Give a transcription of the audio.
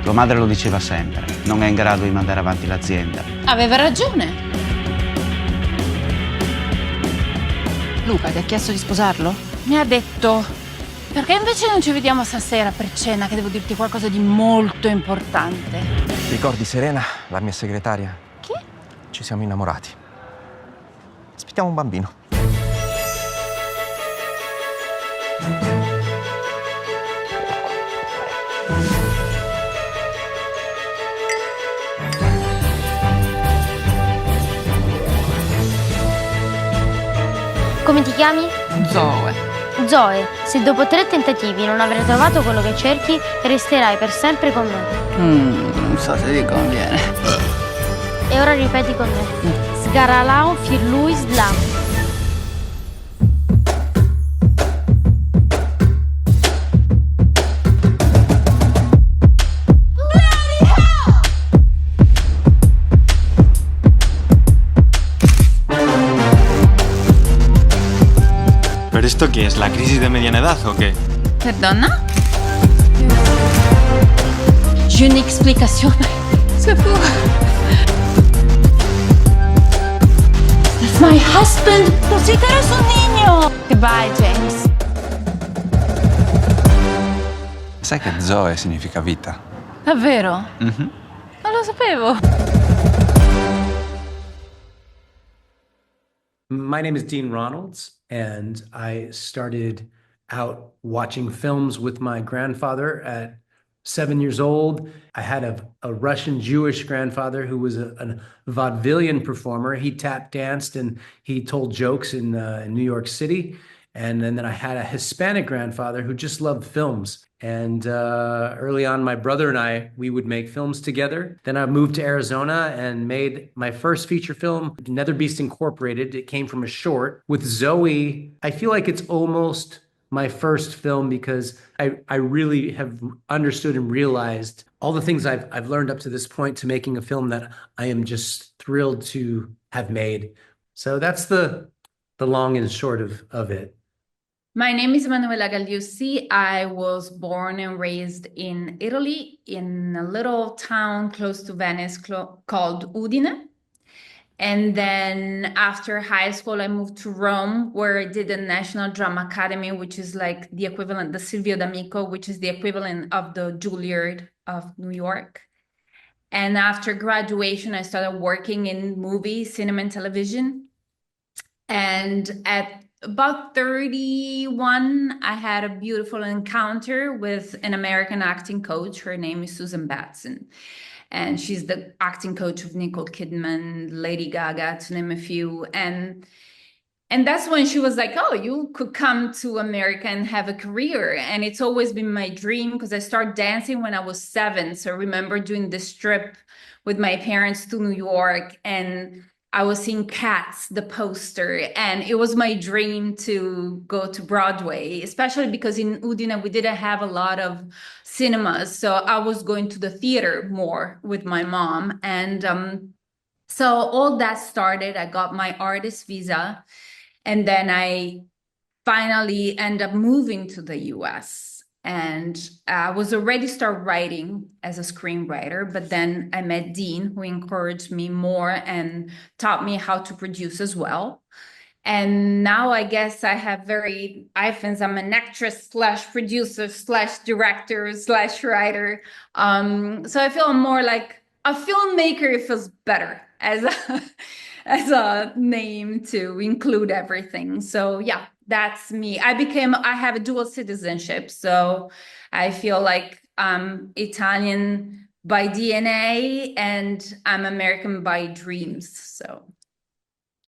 Tua madre lo diceva sempre, non è in grado di mandare avanti l'azienda. Aveva ragione. Luca ti ha chiesto di sposarlo? Mi ha detto, perché invece non ci vediamo stasera per cena, che devo dirti qualcosa di molto importante. Ricordi Serena, la mia segretaria? Chi? Ci siamo innamorati. Aspettiamo un bambino. Come ti chiami? Zoe. Zoe, se dopo 3 tentativi non avrai trovato quello che cerchi, resterai per sempre con me. Non so se ti conviene. E ora ripeti con me. Sgaralao fir Luis Lam. ¿Pero esto qué es? ¿La crisis de mediana edad o qué? Perdona? J'ai une explication. C'est pour... That's my husband. Così che eres un niño. Goodbye, James. Sai che Zoe significa vita? Davvero? Non lo sapevo. My name is Dean Ronalds, and I started out watching films with my grandfather at 7 years old. I had a Russian Jewish grandfather who was a vaudevillian performer. He tap danced and he told jokes in New York City. And then I had a Hispanic grandfather who just loved films. And early on, my brother and we would make films together. Then I moved to Arizona and made my first feature film, Nether Beast Incorporated. It came from a short with Zoe. I feel like it's almost my first film because I really have understood and realized all the things I've learned up to this point to making a film that I am just thrilled to have made. So that's the long and short of it. My name is Emanuela Galliussi. I was born and raised in Italy, in a little town close to Venice called Udine. And then after high school, I moved to Rome, where I did the National Drama Academy, which is like the equivalent, the Silvio D'Amico, which is the equivalent of the Juilliard of New York. And after graduation, I started working in movies, cinema, and television. And at about 31, I had a beautiful encounter with an American acting coach. Her name is Susan Batson. And she's the acting coach of Nicole Kidman, Lady Gaga, to name a few. And that's when she was like, oh, you could come to America and have a career. And it's always been my dream because I started dancing when I was 7. So I remember doing this trip with my parents to New York, and I was seeing Cats, the poster, and it was my dream to go to Broadway, especially because in Udine, we didn't have a lot of cinemas. So I was going to the theater more with my mom. And so all that started. I got my artist visa, and then I finally ended up moving to the US. And I was already start writing as a screenwriter, but then I met Dean, who encouraged me more and taught me how to produce as well. And now I guess I have I'm an actress / producer / director / writer. So I feel more like a filmmaker. It feels better as a name to include everything. So yeah, that's me. I have a dual citizenship. So I feel like I'm Italian by DNA and I'm American by dreams. So